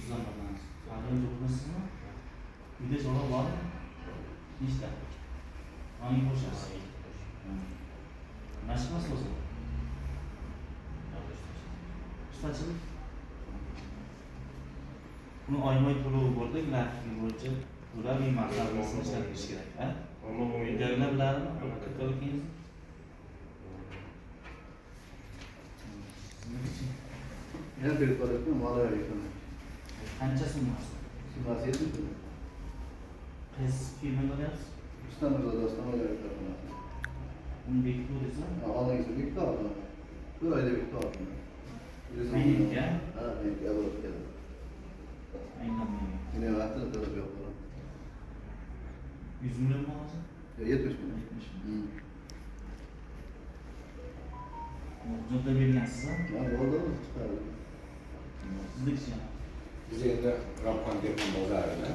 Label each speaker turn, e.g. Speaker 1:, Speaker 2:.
Speaker 1: zamandan. Hali durmasın mı? Bir de sonra var mı? İşte. Hangi boşası? Nasıl o zaman? Ustaçılık. Bunu aymay to'lovi borda grafik bo'yicha ular bir maqsadini ishlatish kerak. Ha? Videolar bilarmi? Qilqilingiz.
Speaker 2: Her bir tarafı mala yakın.
Speaker 1: Qancha summasi?
Speaker 2: Summasi 70 pul.
Speaker 1: Qaysi firmada olyapsiz?
Speaker 2: İstanbul'da da İstanbul'da yakın.
Speaker 1: Uni bekitib o'tasiz?
Speaker 2: Alangiz bir daha da. Bir ayda bir daha.
Speaker 1: Menga?
Speaker 2: Ha, menga alıp geldi.
Speaker 1: Aynan menga.
Speaker 2: Yine vakti de talep yok.
Speaker 1: 100 milyon mu hozir?
Speaker 2: Ya 70 bin.
Speaker 1: 70 milyon. Huzurda bergansiz ha?
Speaker 2: Ya oldu mu? Çıkardı.
Speaker 1: Sizlikcha.
Speaker 3: Biz endi Ravqon dehqon bozorida